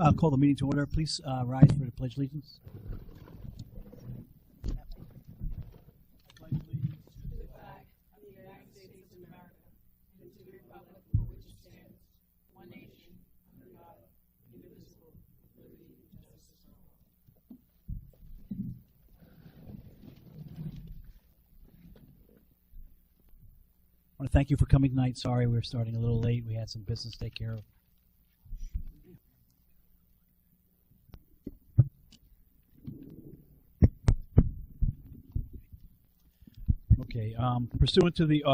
I'll call the meeting to order. Please rise for the Pledge of Allegiance. I want to thank you for coming tonight. Sorry we're starting a little late. We had some business to take care of. Okay, pursuant to the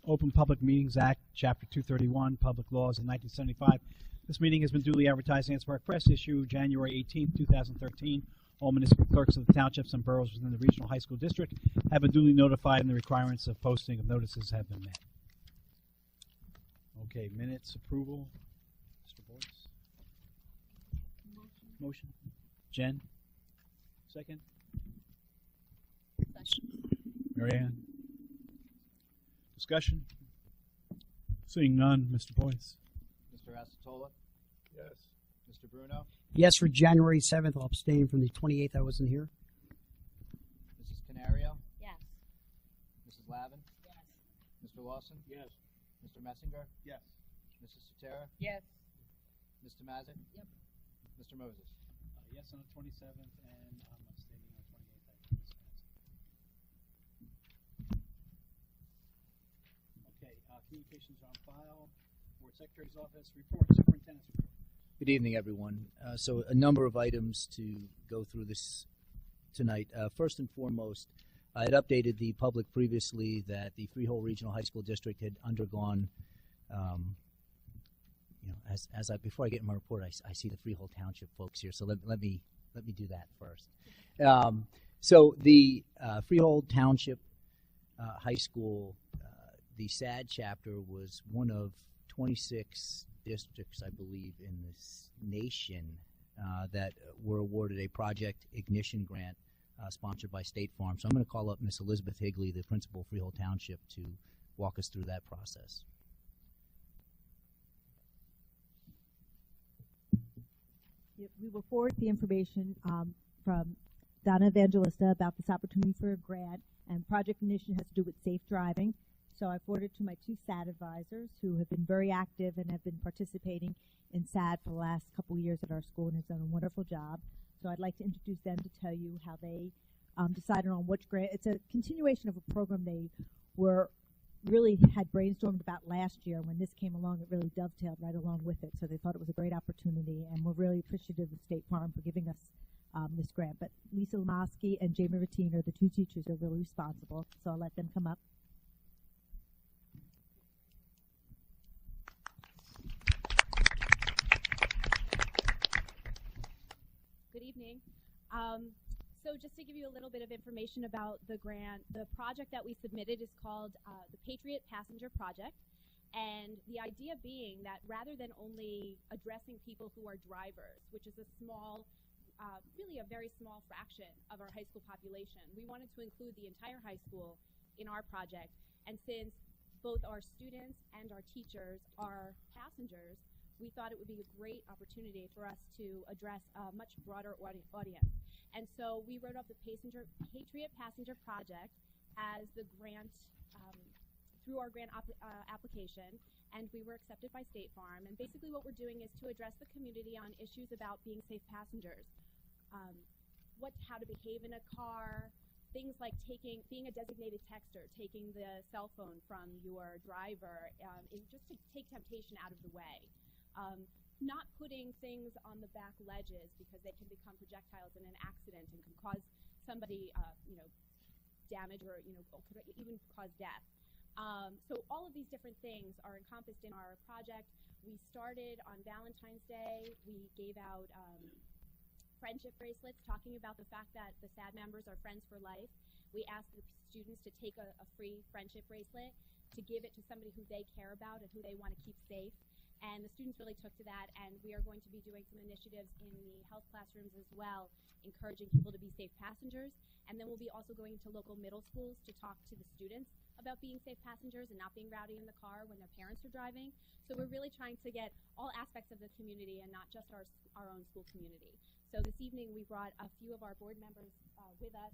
Open Public Meetings Act, Chapter 231, Public Laws of 1975, this meeting has been duly advertised in Spark Press, issue January 18, 2013. All municipal clerks of the townships and boroughs within the Regional High School District have been duly notified, and the requirements of posting of notices have been met. Okay, minutes approval. Mr. Boyce. Motion. Jen. Second. Mary Ann. Discussion. Seeing none, Mr. Boyce. Mr. Asatola? Yes. Mr. Bruno? Yes, for January 7th. I'll abstain from the 28th. I wasn't here. Mrs. Canario? Yes. Mrs. Lavin? Yes. Mr. Lawson? Yes. Mr. Messinger? Yes. Mrs. Sotera? Yes. Mr. Mazick? Yep. Mr. Moses? Yes on the 27th, and I'm abstaining on the 28th. Okay, communications are on file. Board Secretary's Office report, Superintendent's Report. Good evening, everyone. So a number of items to go through this tonight. First and foremost, I had updated the public previously that the Freehold Regional High School District had undergone, before I get in my report, I see the Freehold Township folks here, so let me do that first. So the Freehold Township High School, the SAD chapter was one of 26 districts, I believe, in this nation that were awarded a Project Ignition grant sponsored by State Farm. So I'm going to call up Miss Elizabeth Higley, the principal of Freehold Township, to walk us through that process. We will forward the information from Donna Evangelista about this opportunity for a grant, and Project Ignition has to do with safe driving. So I forwarded to my two SAD advisors who have been very active and have been participating in SAD for the last couple of years at our school and has done a wonderful job. So I'd like to introduce them to tell you how they decided on which grant. It's a continuation of a program they had brainstormed about last year. When this came along, it really dovetailed right along with it. So they thought it was a great opportunity, and we're really appreciative of State Farm for giving us this grant. But Lisa Lamosky and Jamie Ratine are the two teachers that are really responsible. So I'll let them come up. Good evening. So just to give you a little bit of information about the grant, the project that we submitted is called the Patriot Passenger Project. And the idea being that rather than only addressing people who are drivers, which is a small, really a very small fraction of our high school population, we wanted to include the entire high school in our project. And since both our students and our teachers are passengers, we thought it would be a great opportunity for us to address a much broader audience. And so we wrote up the Patriot Passenger Project as the grant, through our grant application, and we were accepted by State Farm. And basically what we're doing is to address the community on issues about being safe passengers, how to behave in a car, things like being a designated texter, taking the cell phone from your driver, just to take temptation out of the way. Not putting things on the back ledges because they can become projectiles in an accident and can cause somebody, damage or, could even cause death. So all of these different things are encompassed in our project. We started on Valentine's Day. We gave out friendship bracelets talking about the fact that the SAD members are friends for life. We asked the students to take a free friendship bracelet to give it to somebody who they care about and who they want to keep safe. And the students really took to that, and we are going to be doing some initiatives in the health classrooms as well, encouraging people to be safe passengers. And then we'll be also going to local middle schools to talk to the students about being safe passengers and not being rowdy in the car when their parents are driving. So we're really trying to get all aspects of the community and not just our own school community. So this evening we brought a few of our board members with us.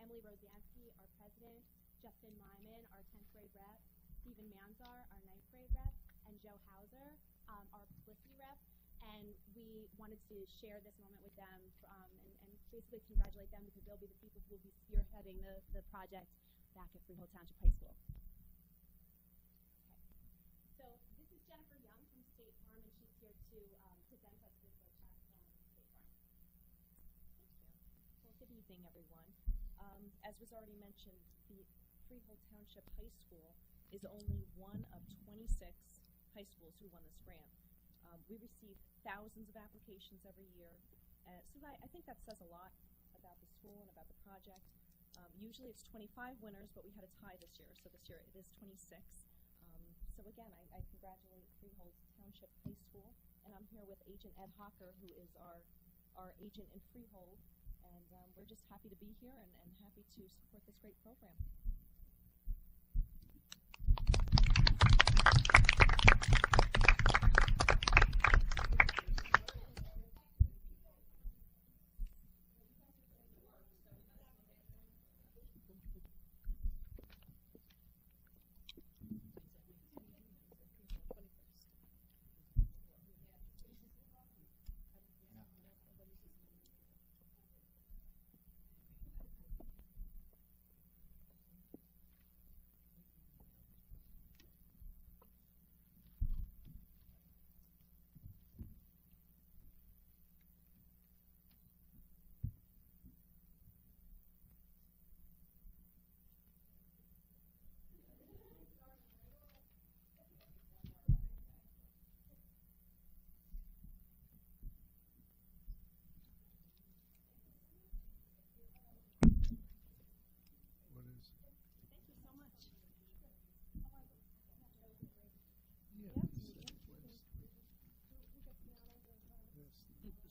Emily Rosansky, our president, Justin Myman, our 10th grade rep, Stephen Manzar, our 9th grade rep, and Joe Hauser, our publicity rep. And we wanted to share this moment with them and basically congratulate them because they'll be the people who will be spearheading the project back at Freehold Township High School. Okay. So this is Jennifer Young from State Farm, and she's here to present us this workshop from State Farm. Thank you. Well, good evening, everyone. As was already mentioned, the Freehold Township High School is only one of 26 high schools who won this grant. We receive thousands of applications every year, so I think that says a lot about the school and about the project. Usually it's 25 winners, but we had a tie this year, so this year it is 26. So again, I congratulate Freehold Township High School, and I'm here with Agent Ed Hocker, who is our agent in Freehold, and we're just happy to be here and happy to support this great program.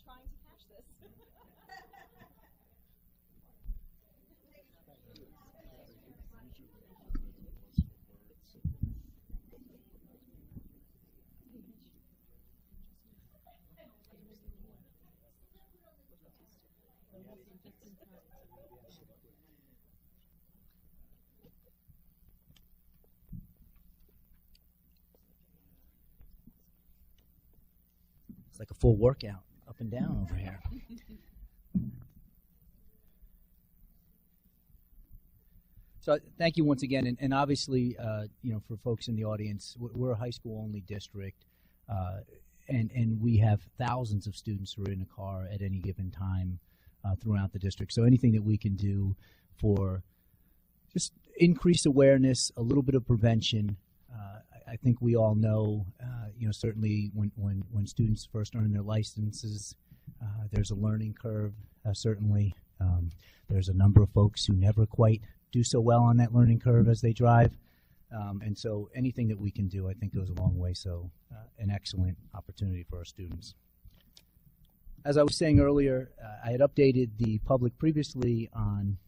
Trying to catch this. It's like a full workout up and down over here. So thank you once again, and obviously, for folks in the audience, we're a high school only district, and we have thousands of students who are in a car at any given time throughout the district. So anything that we can do for just increased awareness, a little bit of prevention. I think we all know, certainly when students first earn their licenses, there's a learning curve, certainly. There's a number of folks who never quite do so well on that learning curve as they drive. And so anything that we can do, I think, goes a long way. So an excellent opportunity for our students. As I was saying earlier, I had updated the public previously on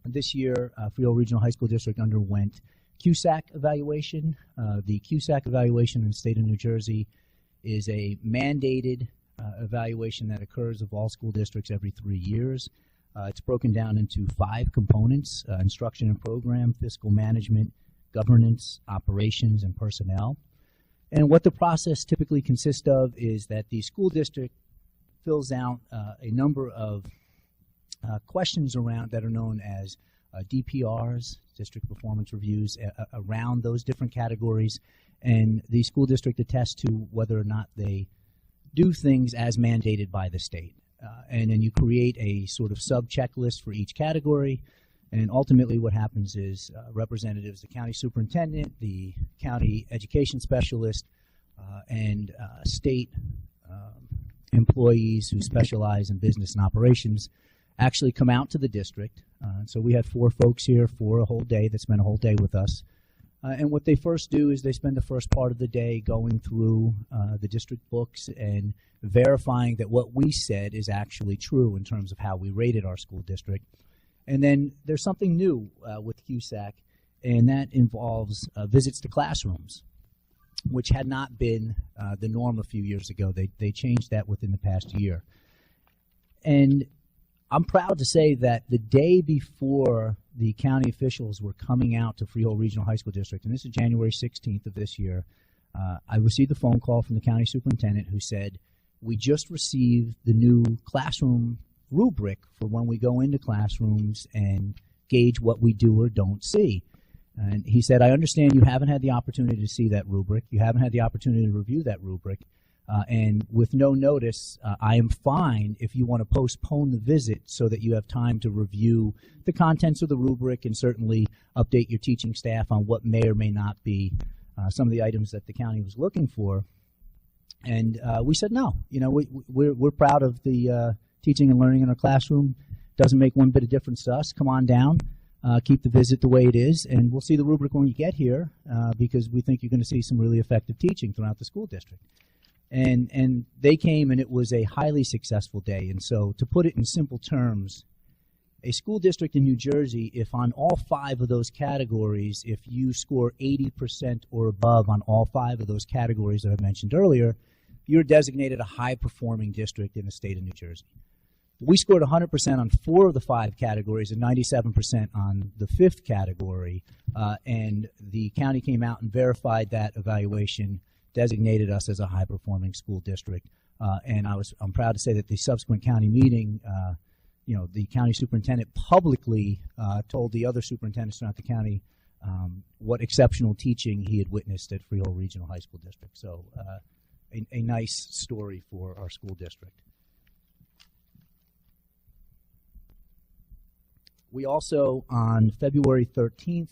this year, Freehold Regional High School District underwent Cusack Evaluation. The Cusack Evaluation in the state of New Jersey is a mandated evaluation that occurs of all school districts every 3 years. It's broken down into 5 components: instruction and program, fiscal management, governance, operations, and personnel. And what the process typically consists of is that the school district fills out a number of questions around that are known as DPRs, district performance reviews, around those different categories, and the school district attests to whether or not they do things as mandated by the state. And then you create a sort of sub-checklist for each category, and ultimately what happens is representatives, the county superintendent, the county education specialist, and state employees who specialize in business and operations actually come out to the district. So we had 4 folks here for a whole day that spent a whole day with us. And what they first do is they spend the first part of the day going through the district books and verifying that what we said is actually true in terms of how we rated our school district. And then there's something new with Cusack, and that involves visits to classrooms, which had not been the norm a few years ago. They changed that within the past year. And I'm proud to say that the day before the county officials were coming out to Freehold Regional High School District, and this is January 16th of this year, I received a phone call from the county superintendent who said, we just received the new classroom rubric for when we go into classrooms and gauge what we do or don't see. And he said, I understand you haven't had the opportunity to see that rubric. You haven't had the opportunity to review that rubric. And with no notice, I am fine if you want to postpone the visit so that you have time to review the contents of the rubric and certainly update your teaching staff on what may or may not be some of the items that the county was looking for. And we said no. You know, we're proud of the teaching and learning in our classroom. Doesn't make one bit of difference to us. Come on down. Keep the visit the way it is, and we'll see the rubric when you get here because we think you're going to see some really effective teaching throughout the school district. And they came, and it was a highly successful day. And so to put it in simple terms, a school district in New Jersey, if on all 5 of those categories, if you score 80% or above on all 5 of those categories that I mentioned earlier, you're designated a high-performing district in the state of New Jersey. We scored 100% on 4 of the 5 categories and 97% on the 5th category, and the county came out and verified that evaluation, designated us as a high-performing school district. And I'm proud to say that the subsequent county meeting, you know, the county superintendent publicly told the other superintendents throughout the county what exceptional teaching he had witnessed at Freehold Regional High School District. So a nice story for our school district. We also, on February 13th,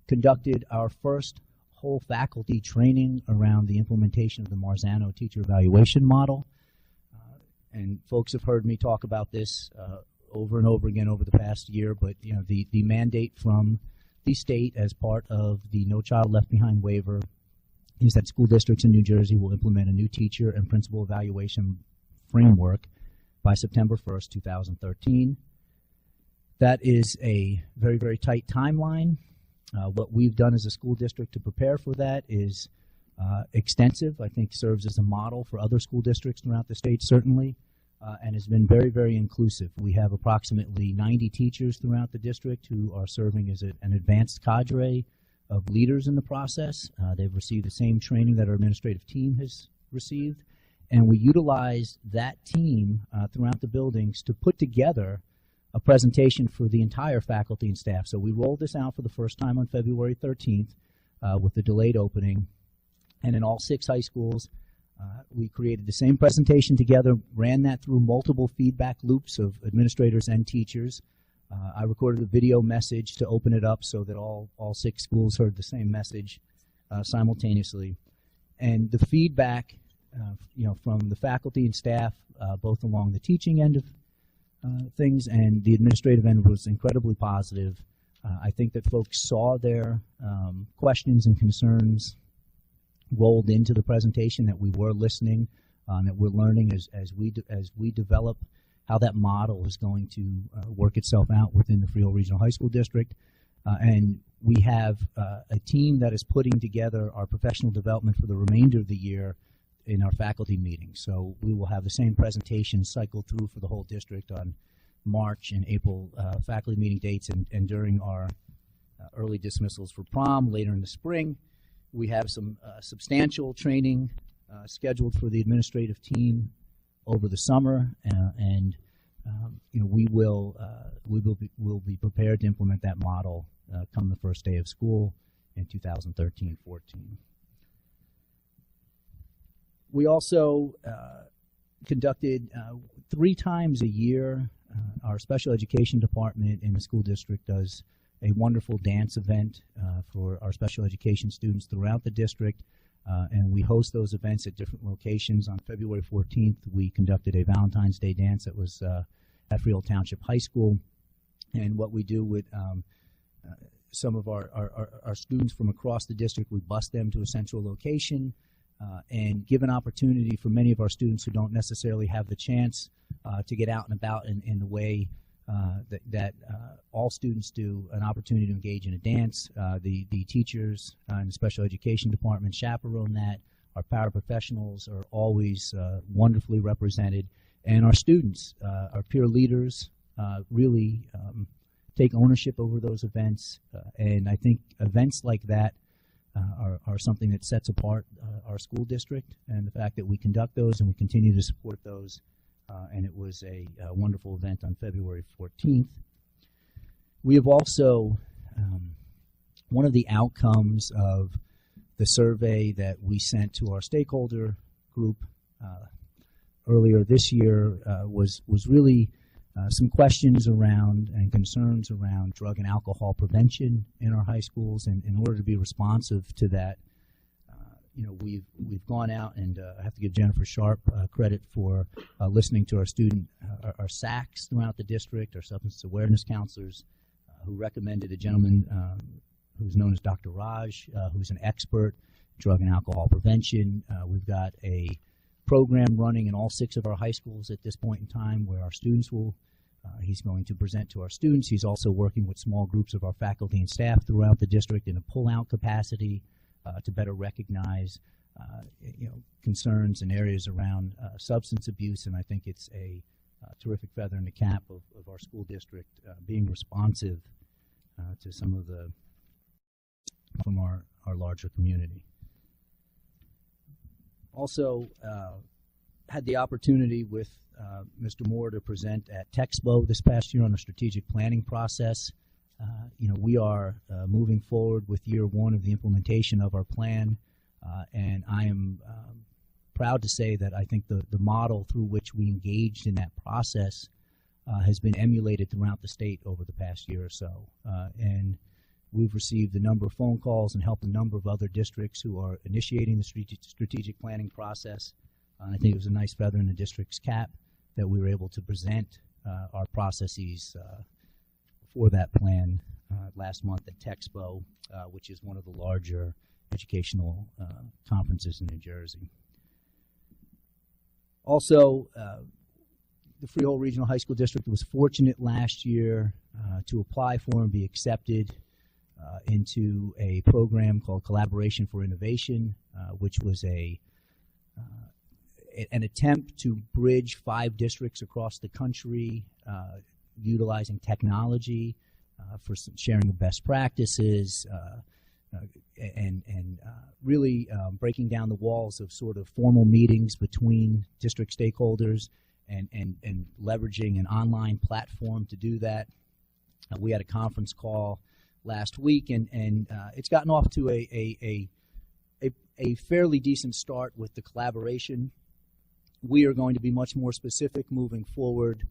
conducted our first whole faculty training around the implementation of the Marzano teacher evaluation model. And folks have heard me talk about this over and over again over the past year, but you know, the mandate from the state as part of the No Child Left Behind waiver is that school districts in New Jersey will implement a new teacher and principal evaluation framework by September 1st, 2013. That is a very, very tight timeline. What we've done as a school district to prepare for that is extensive. I think serves as a model for other school districts throughout the state, certainly, and has been very, very inclusive. We have approximately 90 teachers throughout the district who are serving as an advanced cadre of leaders in the process. They've received the same training that our administrative team has received, and we utilize that team throughout the buildings to put together a presentation for the entire faculty and staff. So we rolled this out for the first time on February 13th with the delayed opening. And in all 6 high schools, we created the same presentation together, ran that through multiple feedback loops of administrators and teachers. I recorded a video message to open it up so that all 6 schools heard the same message simultaneously. And the feedback you know, from the faculty and staff, both along the teaching end of things and the administrative end, was incredibly positive. I think that folks saw their questions and concerns rolled into the presentation, that we were listening, that we're learning as we develop how that model is going to work itself out within the Freehold Regional High School District. And we have a team that is putting together our professional development for the remainder of the year in our faculty meetings. So we will have the same presentation cycle through for the whole district on March and April faculty meeting dates, and during our early dismissals for prom later in the spring. We have some substantial training scheduled for the administrative team over the summer, and you know, we'll be prepared to implement that model come the first day of school in 2013-14. We also conducted 3 times a year. Our special education department in the school district does a wonderful dance event for our special education students throughout the district, and we host those events at different locations. On February 14th, we conducted a Valentine's Day dance that was at Freehold Township High School, and what we do with some of our students from across the district. We bus them to a central location and give an opportunity for many of our students who don't necessarily have the chance to get out and about in the way that all students do, an opportunity to engage in a dance. The teachers in the special education department chaperone that. Our paraprofessionals are always wonderfully represented. And our students, our peer leaders, really take ownership over those events. And I think events like that are something that sets apart our school district, and the fact that we conduct those and we continue to support those. And it was a wonderful event on February 14th. We have also, one of the outcomes of the survey that we sent to our stakeholder group earlier this year was really some questions around and concerns around drug and alcohol prevention in our high schools. And in order to be responsive to that, we've gone out, and I have to give Jennifer Sharp credit for listening to our student, our SACs throughout the district, our substance awareness counselors, who recommended a gentleman who's known as Dr. Raj, who's an expert in drug and alcohol prevention. We've got a program running in all 6 of our high schools at this point in time where our students will, he's going to present to our students. He's also working with small groups of our faculty and staff throughout the district in a pull-out capacity to better recognize concerns and areas around substance abuse. And I think it's a terrific feather in the cap of our school district being responsive to some of the from our larger community. Also had the opportunity with Mr. Moore to present at Texpo this past year on the strategic planning process. We are moving forward with year 1 of the implementation of our plan, and I am proud to say that I think the model through which we engaged in that process has been emulated throughout the state over the past year or so. And we've received a number of phone calls and helped a number of other districts who are initiating the strategic planning process. I think it was a nice feather in the district's cap that we were able to present our processes for that plan last month at Texpo, which is one of the larger educational conferences in New Jersey. Also, the Freehold Regional High School District was fortunate last year to apply for and be accepted into a program called Collaboration for Innovation, which was an attempt to bridge 5 districts across the country utilizing technology for some sharing of best practices and really breaking down the walls of sort of formal meetings between district stakeholders and leveraging an online platform to do that. We had a conference call last week, and it's gotten off to a fairly decent start with the collaboration. We are going to be much more specific moving forward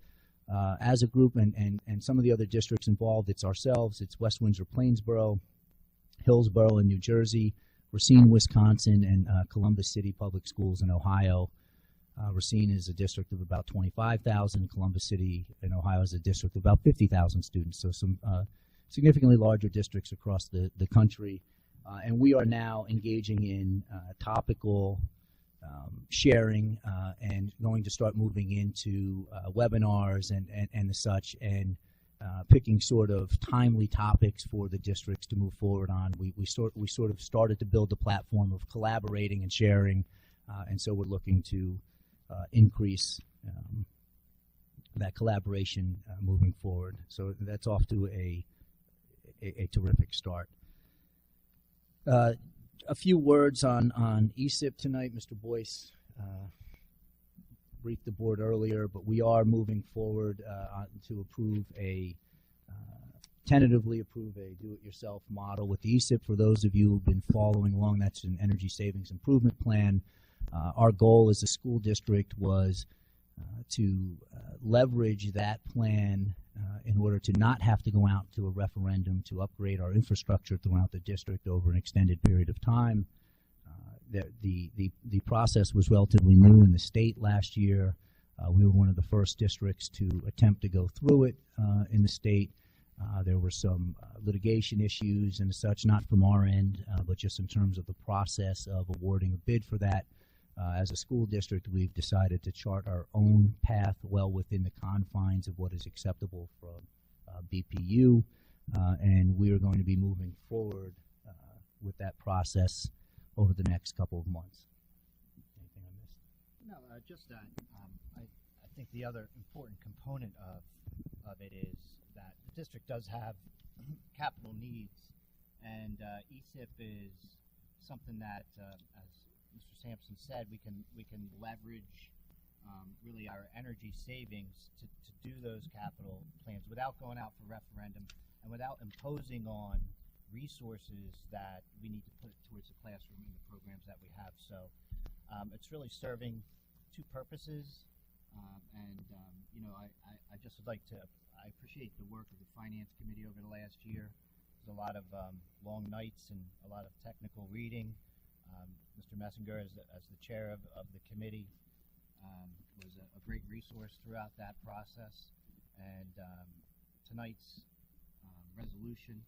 as a group, and some of the other districts involved. It's ourselves, it's West Windsor-Plainsboro, Hillsborough in New Jersey, Racine, Wisconsin, and Columbus City Public Schools in Ohio. Racine is a district of about 25,000. Columbus City in Ohio is a district of about 50,000 students, so some significantly larger districts across the country. And we are now engaging in topical sharing and going to start moving into webinars and the such, and picking sort of timely topics for the districts to move forward on. We sort of started to build a platform of collaborating and sharing, and so we're looking to increase that collaboration moving forward. So that's off to a terrific start. A few words on ESUP tonight. Mr. Boyce briefed the board earlier, but we are moving forward to approve tentatively approve a do-it-yourself model with the ESUP. For those of you who've been following along, that's an energy savings improvement plan. Our goal as a school district was to leverage that plan in order to not have to go out to a referendum to upgrade our infrastructure throughout the district over an extended period of time. The process was relatively new in the state last year. We were one of the first districts to attempt to go through it in the state. There were some litigation issues and such, not from our end, but just in terms of the process of awarding a bid for that. As a school district, we've decided to chart our own path well within the confines of what is acceptable from BPU, and we are going to be moving forward with that process over the next couple of months. Anything I missed? No, just that. I think the other important component of it is that the district does have capital needs, and ESUP is something that, as Mr. Sampson said, we can leverage really our energy savings to do those capital plans without going out for referendum and without imposing on resources that we need to put towards the classroom and the programs that we have. So it's really serving two purposes, and you know, I just would like to, I appreciate the work of the Finance Committee over the last year. There's a lot of long nights and a lot of technical reading. Mr. Messinger, as the chair of the committee, was a great resource throughout that process. And tonight's resolution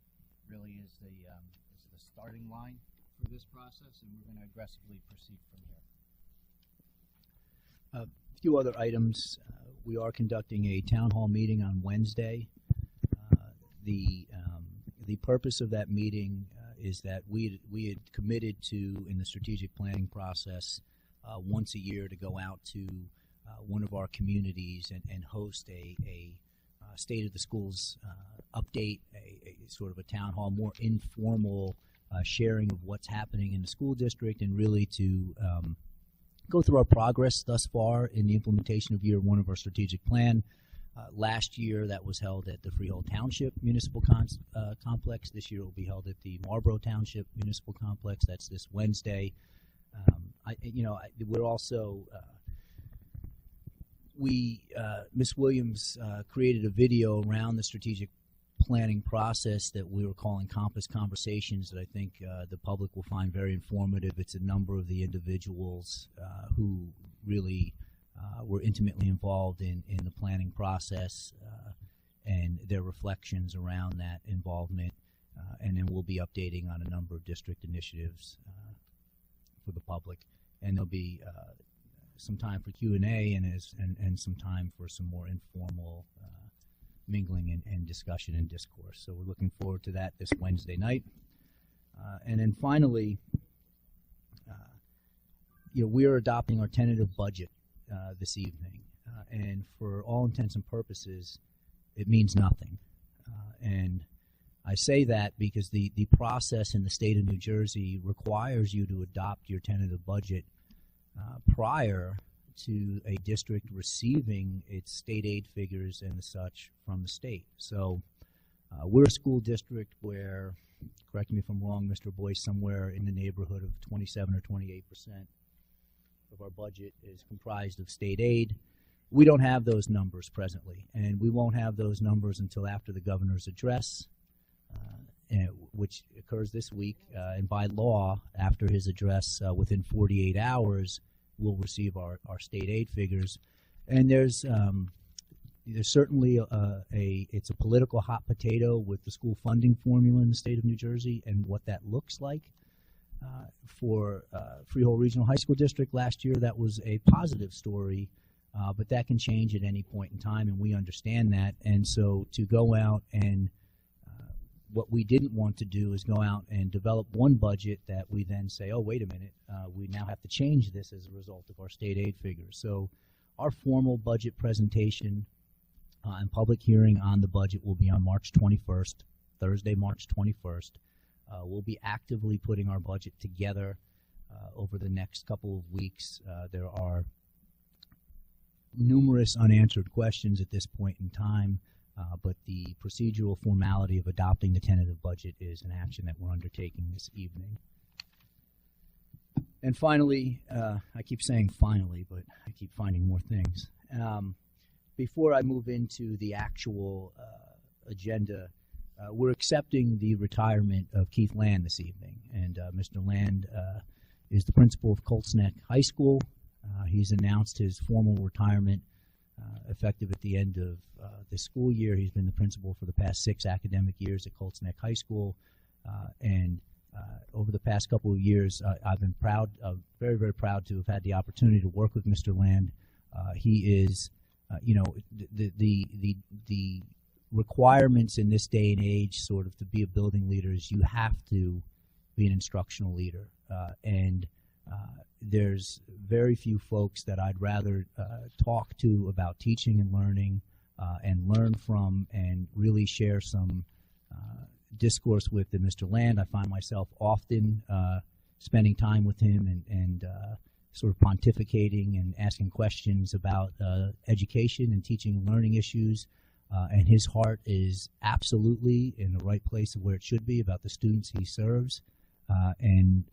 really is the starting line for this process, and we're going to aggressively proceed from here. A few other items. We are conducting a town hall meeting on Wednesday. The purpose of that meeting is that we had committed to, in the strategic planning process, once a year to go out to one of our communities and host a state of the schools update, a sort of a town hall, more informal sharing of what's happening in the school district, and really to go through our progress thus far in the implementation of year one of our strategic plan. Last year that was held at the Freehold Township Municipal Complex. This year it will be held at the Marlboro Township Municipal Complex. That's this Wednesday. We're also Ms. Williams created a video around the strategic planning process that we were calling Compass Conversations that I think the public will find very informative. It's a number of the individuals who really were intimately involved in the planning process and their reflections around that involvement. And then we'll be updating on a number of district initiatives for the public. And there'll be some time for Q&A and some time for some more informal mingling and discussion and discourse. So we're looking forward to that this Wednesday night. And then finally, we are adopting our tentative budget this evening. And for all intents and purposes, it means nothing. And I say that because the process in the state of New Jersey requires you to adopt your tentative budget prior to a district receiving its state aid figures and such from the state. So we're a school district where, correct me if I'm wrong, Mr. Boyce, somewhere in the neighborhood of 27 or 28% of our budget is comprised of state aid. We don't have those numbers presently, and we won't have those numbers until after the governor's address, which occurs this week. And by law, after his address, within 48 hours, we'll receive our state aid figures. And there's certainly it's a political hot potato with the school funding formula in the state of New Jersey and what that looks like. For Freehold Regional High School District last year, that was a positive story, but that can change at any point in time, and we understand that. And so to go out and what we didn't want to do is go out and develop one budget that we then say, oh, wait a minute, we now have to change this as a result of our state aid figures. So our formal budget presentation and public hearing on the budget will be on March 21st, Thursday, March 21st. We'll be actively putting our budget together over the next couple of weeks. There are numerous unanswered questions at this point in time, but the procedural formality of adopting the tentative budget is an action that we're undertaking this evening. And finally, I keep saying finally, but I keep finding more things. Before I move into the actual agenda, we're accepting the retirement of Keith Land this evening, and Mr. Land is the principal of Colts Neck High School. He's announced his formal retirement effective at the end of the school year. He's been the principal for the past 6 academic years at Colts Neck High School, and over the past couple of years, I've been proud, very, very proud to have had the opportunity to work with Mr. Land. He is, the requirements in this day and age, sort of, to be a building leader is you have to be an instructional leader, and there's very few folks that I'd rather talk to about teaching and learning, and learn from, and really share some discourse with than Mr. Land. I find myself often spending time with him and sort of pontificating and asking questions about education and teaching and learning issues. And his heart is absolutely in the right place of where it should be about the students he serves. And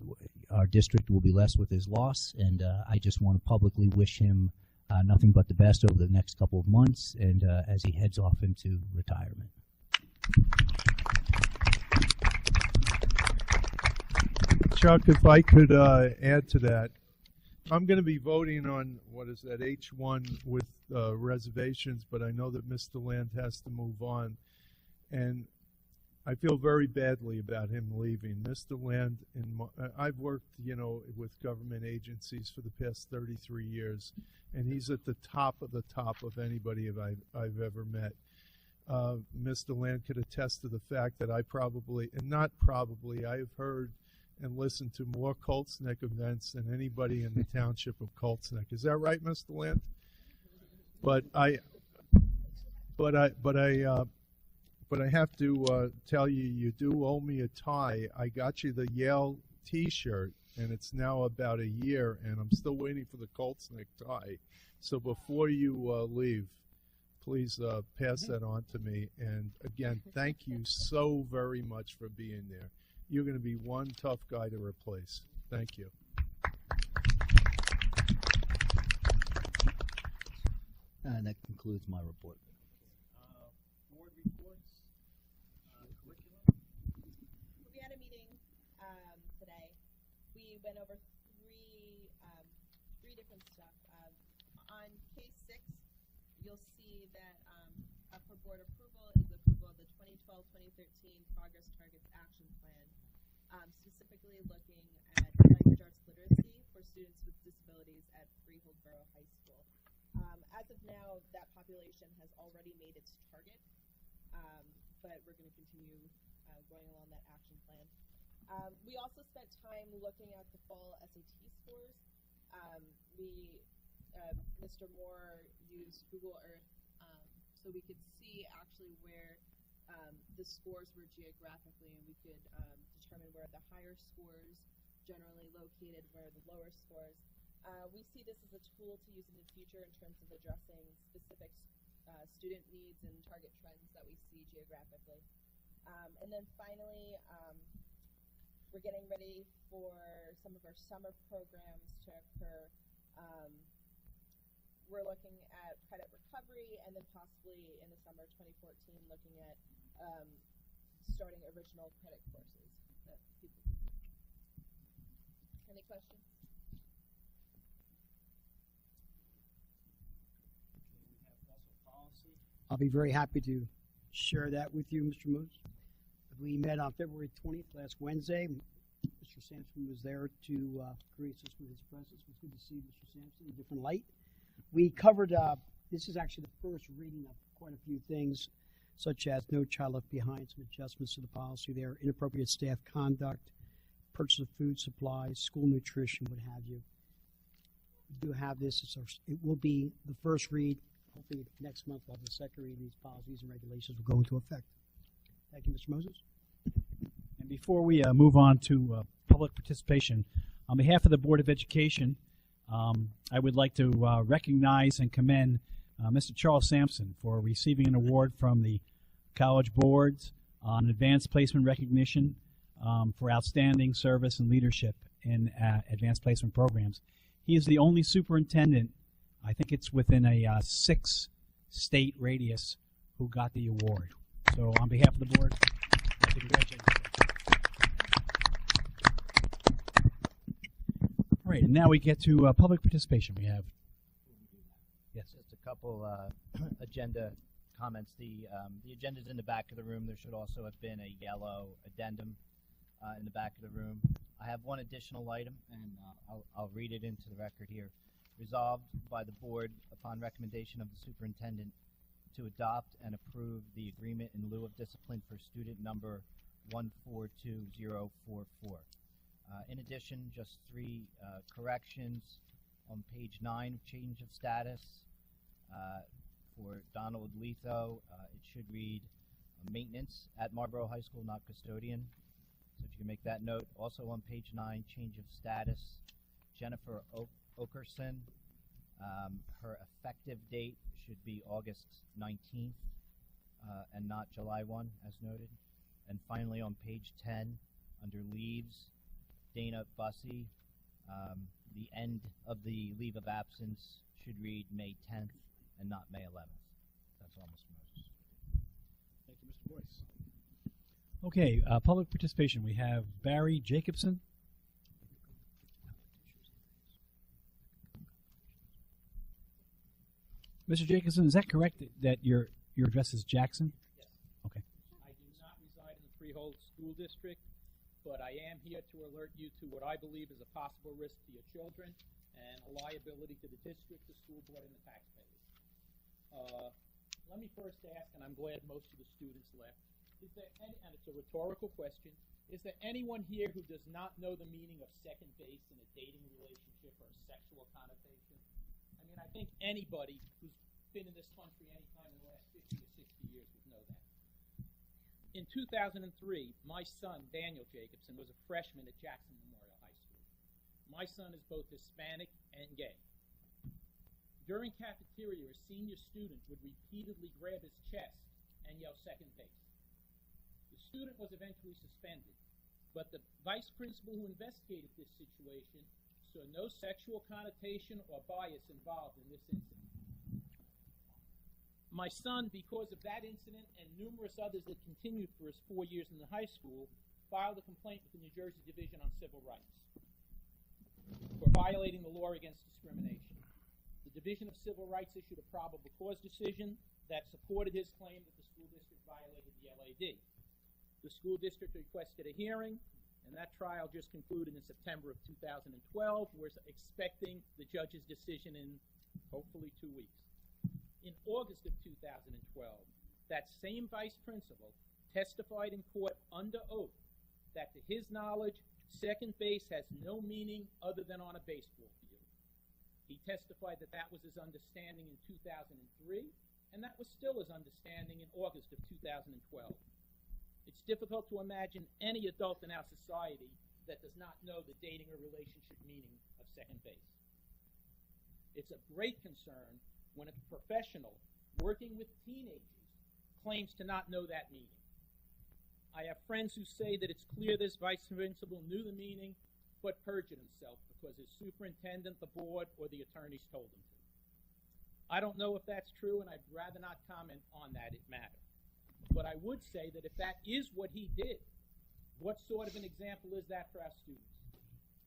our district will be less with his loss. And I just want to publicly wish him nothing but the best over the next couple of months, and as he heads off into retirement. Chuck, if I could add to that, I'm going to be voting on, what is that, H1 with reservations, but I know that Mr. Land has to move on. And I feel very badly about him leaving. Mr. Land, I've worked, with government agencies for the past 33 years, and he's at the top of anybody I've ever met. Mr. Land could attest to the fact that I have heard and listened to more Colts Neck events than anybody in the township of Colts Neck. Is that right, Mr. Land? But I have to tell you, you do owe me a tie. I got you the Yale T-shirt, and it's now about a year, and I'm still waiting for the Colts Neck tie. So before you leave, please pass that on to me. And again, thank you so very much for being there. You're going to be one tough guy to replace. Thank you. And that concludes my report. Board reports, curriculum. We had a meeting today. We went over three different stuff. On case 6, you'll see that up for board approval is approval of the 2012-2013 Progress Targets Action Plan, specifically looking at language arts literacy for students with disabilities at Freehold Borough High School. As of now, that population has already made its target, but we're going to continue going along that action plan. We also spent time looking at the fall SAT scores. Mr. Moore used Google Earth so we could see actually where the scores were geographically, and we could determine where the higher scores generally located, where the lower scores. We see this as a tool to use in the future in terms of addressing specific student needs and target trends that we see geographically. And then finally, we're getting ready for some of our summer programs to occur. We're looking at credit recovery, and then possibly in the summer 2014 looking at starting original credit courses that people can do. Any questions? I'll be very happy to share that with you, Mr. Moose. We met on February 20th, last Wednesday. Mr. Sampson was there to grace us with his presence. It was good to see Mr. Sampson in a different light. We covered, this is actually the first reading of quite a few things, such as No Child Left Behind, some adjustments to the policy there, inappropriate staff conduct, purchase of food supplies, school nutrition, what have you. We do have this. It will be the first read. Hopefully next month we'll have the second read. These policies and regulations will go into effect. Thank you, Mr. Moses. And before we move on to public participation, on behalf of the Board of Education, I would like to recognize and commend Mr. Charles Sampson for receiving an award from the College Boards on advanced placement recognition for outstanding service and leadership in advanced placement programs. He is the only superintendent, I think it's within a 6-state radius, who got the award. So on behalf of the board, I'd like to congratulate you. All right, and now we get to public participation. We have, yes, Just a couple agenda comments. The agenda's in the back of the room. There should also have been a yellow addendum in the back of the room. I have one additional item, and I'll read it into the record here. Resolved by the board upon recommendation of the superintendent to adopt and approve the agreement in lieu of discipline for student number 142044. In addition, just 3 corrections on page 9 of change of status. For Donald Letho, it should read maintenance at Marlboro High School, not custodian. So if you can make that note. Also on page 9, change of status. Jennifer Okerson, her effective date should be August 19th and not July 1, as noted. And finally, on page 10, under leaves, Dana Bussey, the end of the leave of absence should read May 10th and not May 11th. That's all, Mr. Moses. Thank you, Mr. Boyce. Okay, public participation. We have Barry Jacobson. Mr. Jacobson, is that correct that your address is Jackson? Yes. Okay. I do not reside in the Freehold School District, but I am here to alert you to what I believe is a possible risk to your children and a liability to the district, the school board, and the taxpayers. Let me first ask, and I'm glad most of the students left, is there any, and it's a rhetorical question, is there anyone here who does not know the meaning of second base in a dating relationship or a sexual connotation? I mean, I think anybody who's been in this country any time in the last 50 or 60 years would know that. In 2003, my son, Daniel Jacobson, was a freshman at Jackson Memorial High School. My son is both Hispanic and gay. During cafeteria, a senior student would repeatedly grab his chest and yell second base. The student was eventually suspended, but the vice principal who investigated this situation saw no sexual connotation or bias involved in this incident. My son, because of that incident and numerous others that continued for his 4 years in the high school, filed a complaint with the New Jersey Division on Civil Rights for violating the law against discrimination. The Division of Civil Rights issued a probable cause decision that supported his claim that the school district violated the LAD. The school district requested a hearing, and that trial just concluded in September of 2012. We're expecting the judge's decision in hopefully 2 weeks. In August of 2012, that same vice principal testified in court under oath that to his knowledge, second base has no meaning other than on a baseball field. He testified that that was his understanding in 2003, and that was still his understanding in August of 2012. It's difficult to imagine any adult in our society that does not know the dating or relationship meaning of second base. It's a great concern when a professional working with teenagers claims to not know that meaning. I have friends who say that it's clear this vice principal knew the meaning, but perjured himself because his superintendent, the board, or the attorneys told him to. I don't know if that's true, and I'd rather not comment on that matter. But I would say that if that is what he did, what sort of an example is that for our students?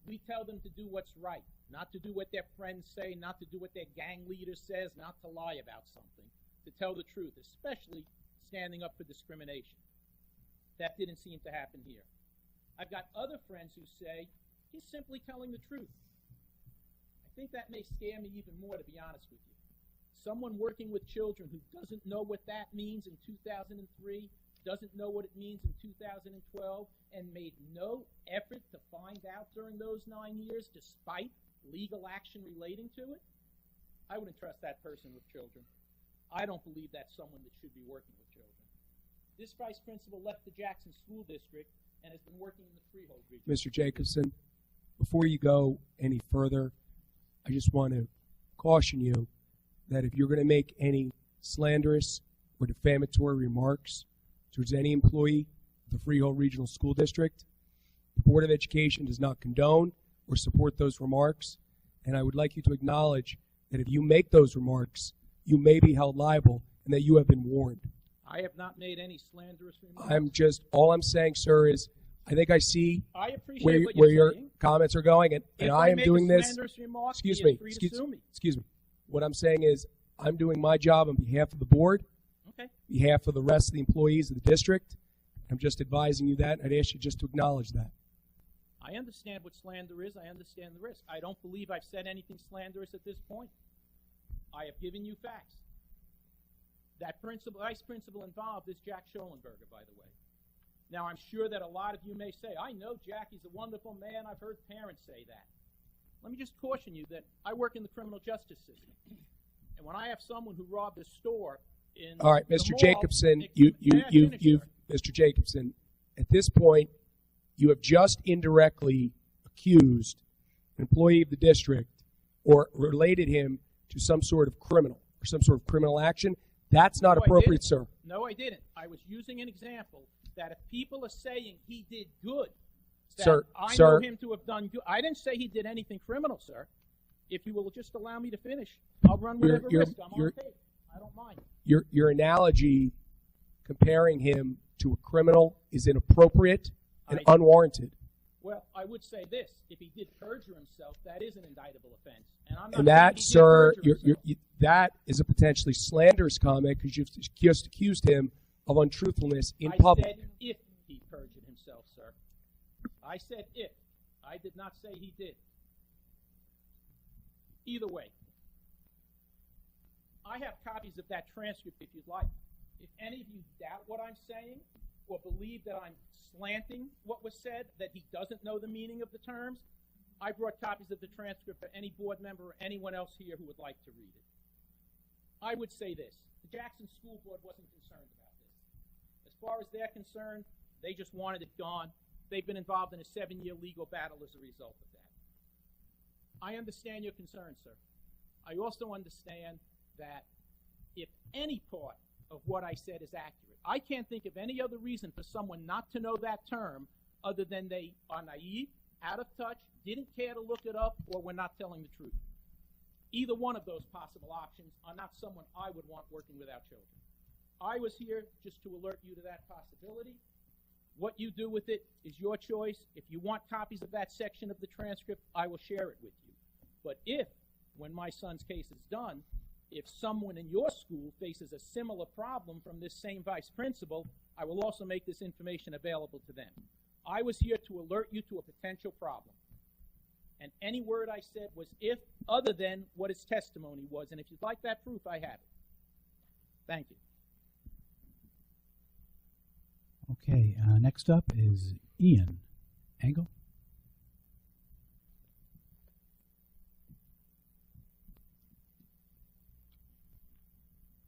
We tell them to do what's right, not to do what their friends say, not to do what their gang leader says, not to lie about something, to tell the truth, especially standing up for discrimination. That didn't seem to happen here. I've got other friends who say, he's simply telling the truth. I think that may scare me even more, to be honest with you. Someone working with children who doesn't know what that means in 2003, doesn't know what it means in 2012, and made no effort to find out during those 9 years, despite legal action relating to it, I wouldn't trust that person with children. I don't believe that's someone that should be working with children. This vice principal left the Jackson School District and has been working in the Freehold region. Mr. Jacobson, before you go any further, I just want to caution you that if you're going to make any slanderous or defamatory remarks towards any employee of the Freehold Regional School District, the Board of Education does not condone or support those remarks, and I would like you to acknowledge that if you make those remarks, you may be held liable and that you have been warned. I have not made any slanderous remarks. All I'm saying, sir, is I think I see I appreciate where what you're your saying. comments are going, and I am doing this. Remark, excuse he is me. free to sue me. Excuse me. What I'm saying is I'm doing my job on behalf of the board, Okay. behalf of the rest of the employees of the district. I'm just advising you that, and I'd ask you just to acknowledge that. I understand what slander is. I understand the risk. I don't believe I've said anything slanderous at this point. I have given you facts. That vice principal involved is Jack Schollenberger, by the way. Now, I'm sure that a lot of you may say, I know Jack, he's a wonderful man. I've heard parents say that. Let me just caution you that I work in the criminal justice system. And when I have someone who robbed a store in All right, the Mr. mall, Jacobson, Mr. Jacobson, at this point, you have just indirectly accused an employee of the district or related him to some sort of criminal or some sort of criminal action. That's not appropriate, sir. No, I didn't. I was using an example that if people are saying he did good, that I know him to have done good. I didn't say he did anything criminal, sir. If you will just allow me to finish, I'll run whatever risk. I'm on tape. I don't mind. Your analogy comparing him to a criminal is inappropriate and unwarranted. Well, I would say this. If he did perjure himself, that is an indictable offense. And I'm not And that, saying he sir, did that is a potentially slanderous comment because you've just accused him of untruthfulness in I public. said if he perjured himself, sir. I said if. I did not say he did. Either way, I have copies of that transcript if you'd like. If any of you doubt what I'm saying or believe that I'm slanting what was said, that he doesn't know the meaning of the terms, I brought copies of the transcript for any board member or anyone else here who would like to read it. I would say this. The Jackson School Board wasn't concerned about this. As far as they're concerned, they just wanted it gone. They've been involved in a 7-year legal battle as a result of that. I understand your concern, sir. I also understand that if any part of what I said is accurate, I can't think of any other reason for someone not to know that term other than they are naive, out of touch, didn't care to look it up, or were not telling the truth. Either one of those possible options are not someone I would want working with our children. I was here just to alert you to that possibility. What you do with it is your choice. If you want copies of that section of the transcript, I will share it with you. But if, when my son's case is done, if someone in your school faces a similar problem from this same vice principal, I will also make this information available to them. I was here to alert you to a potential problem. And any word I said was if, other than what his testimony was. And if you'd like that proof, I have it. Thank you. Okay, next up is Ian Engel.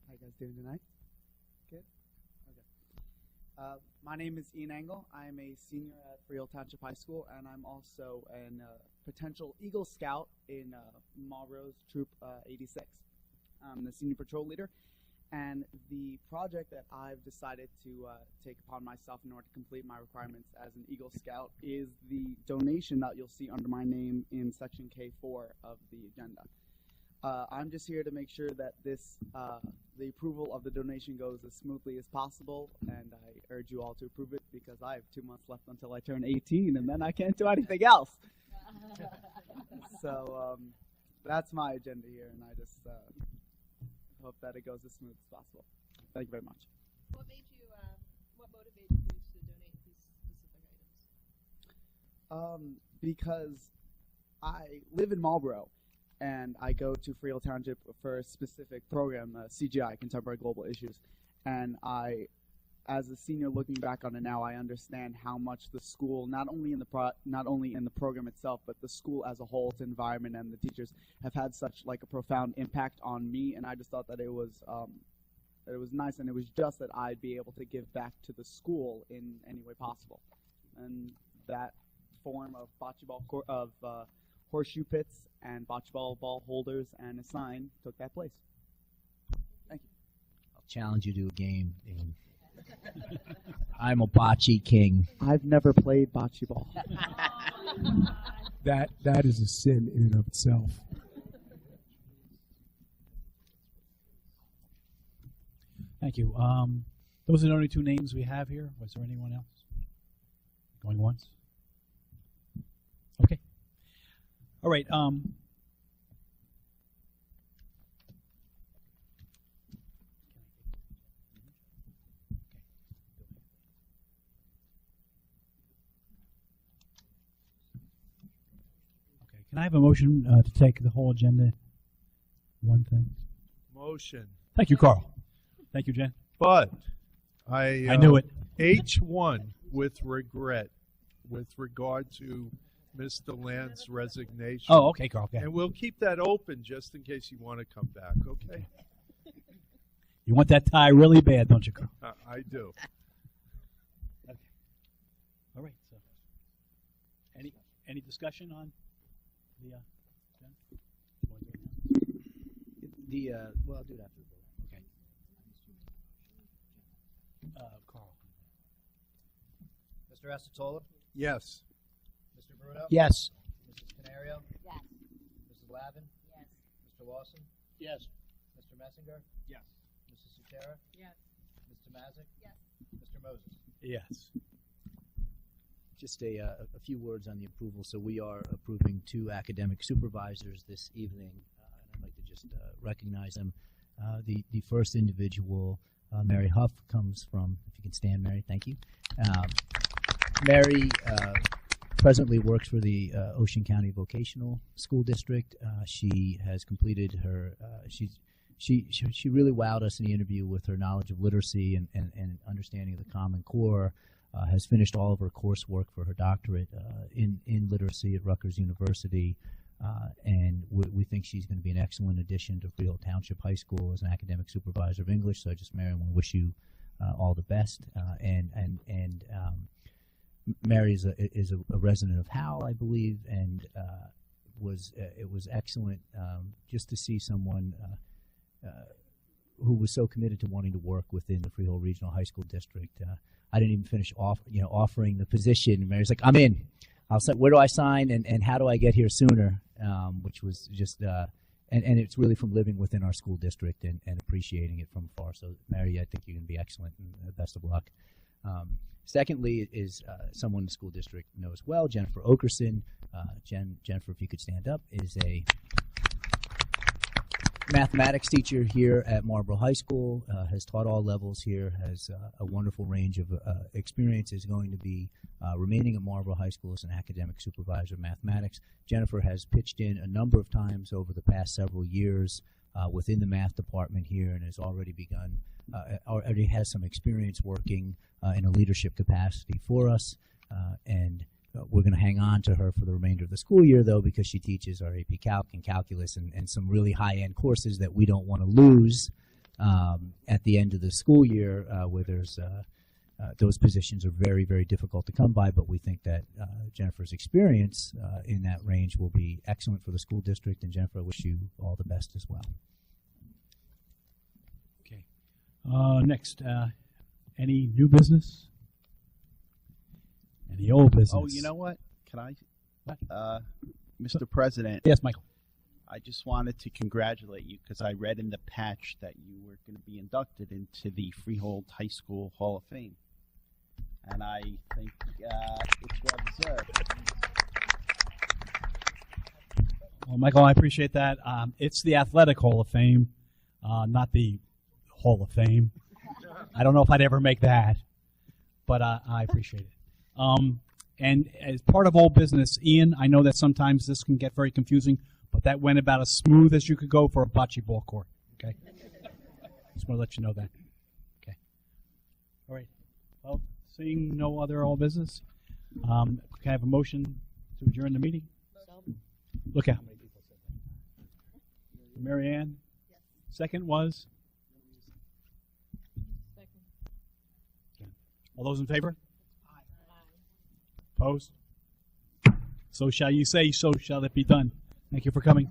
How you guys doing tonight? Good? Okay. My name is Ian Engel. I'm a senior at Freehold Township High School, and I'm also a potential Eagle Scout in Marlborough's Troop 86. I'm the senior patrol leader, and the project that I've decided to take upon myself in order to complete my requirements as an Eagle Scout is the donation that you'll see under my name in Section K4 of the agenda. I'm just here to make sure that the approval of the donation goes as smoothly as possible, and I urge you all to approve it because I have 2 months left until I turn 18, and then I can't do anything else. So that's my agenda here, and I just hope that it goes as smooth as possible. Thank you very much. What motivated you to donate these specific items? Because I live in Marlborough, and I go to Freehold Township for a specific program, CGI, Contemporary Global Issues. And I, as a senior looking back on it now, I understand how much the school, not only in the program itself, but the school as a whole, its environment and the teachers have had such like a profound impact on me. And I just thought that it was nice, and it was just that I'd be able to give back to the school in any way possible. And that form of bocce ball horseshoe pits and bocce ball holders and a sign took that place. Thank you. I'll challenge you to a game. I'm a bocce king. I've never played bocce ball. That is a sin in and of itself. Thank you. Those are the only 2 names we have here. Was there anyone else? Going once? Okay. All right. Can I have a motion to take the whole agenda? One thing. Motion. Thank you, Carl. Thank you, Jen. But I knew it. H1 with regret with regard to Mr. Land's resignation. Oh, okay, Carl. Okay. And we'll keep that open just in case you want to come back, okay? You want that tie really bad, don't you, Carl? I do. Okay. All right. So, any discussion on the? Well, I'll do it after the vote. Okay. Carl. Mr. Asatola? Yes. Mr. Bruno? Yes. Mrs. Canario? Yes. Mrs. Lavin? Yes. Mr. Lawson? Yes. Mr. Messinger? Yes. Mrs. Sutera? Yes. Mr. Mazick? Yes. Mr. Moses? Yes. Just a few words on the approval. So we are approving 2 academic supervisors this evening, and I'd like to just recognize them. The first individual, Mary Huff, comes from, if you can stand, Mary, thank you. Mary presently works for the Ocean County Vocational School District. She has completed her, she really wowed us in the interview with her knowledge of literacy and understanding of the Common Core. Has finished all of her coursework for her doctorate in literacy at Rutgers University, and we think she's going to be an excellent addition to Freehold Township High School as an academic supervisor of English. So I just, Mary, want to wish you all the best. Mary is a resident of Howell, I believe, and it was excellent just to see someone who was so committed to wanting to work within the Freehold Regional High School District. I didn't even finish offering the position. Mary's like, I'm in. I'll say, where do I sign and how do I get here sooner? Which was just, and it's really from living within our school district and appreciating it from afar. So, Mary, I think you're going to be excellent and best of luck. Secondly is someone the school district knows well, Jennifer Okerson. Jennifer, if you could stand up, is a mathematics teacher here at Marlboro High School, has taught all levels here, has a wonderful range of experience, is going to be remaining at Marlboro High School as an academic supervisor of mathematics. Jennifer has pitched in a number of times over the past several years within the math department here and has already begun, already has some experience working in a leadership capacity for us, and we're going to hang on to her for the remainder of the school year, though, because she teaches our AP Calc and Calculus and some really high-end courses that we don't want to lose at the end of the school year, where there's those positions are very, very difficult to come by, but we think that Jennifer's experience in that range will be excellent for the school district, and Jennifer, I wish you all the best as well. Okay. Next, any new business? Any old business? Oh, you know what? Can I? What? Mr. President. Yes, Michael. I just wanted to congratulate you because I read in the patch that you were going to be inducted into the Freehold High School Hall of Fame. And I think it's well deserved. Well, Michael, I appreciate that. It's the Athletic Hall of Fame, not the Hall of Fame. I don't know if I'd ever make that, but I appreciate it. And as part of old business, Ian, I know that sometimes this can get very confusing, but that went about as smooth as you could go for a bocce ball court. Okay? Just want to let you know that. Okay. All right. Well, seeing no other old business, can I have a motion to adjourn the meeting? Look out. Mary Ann? Yes. Second was? Second. Okay. All those in favor? Opposed? So shall you say, so shall it be done. Thank you for coming.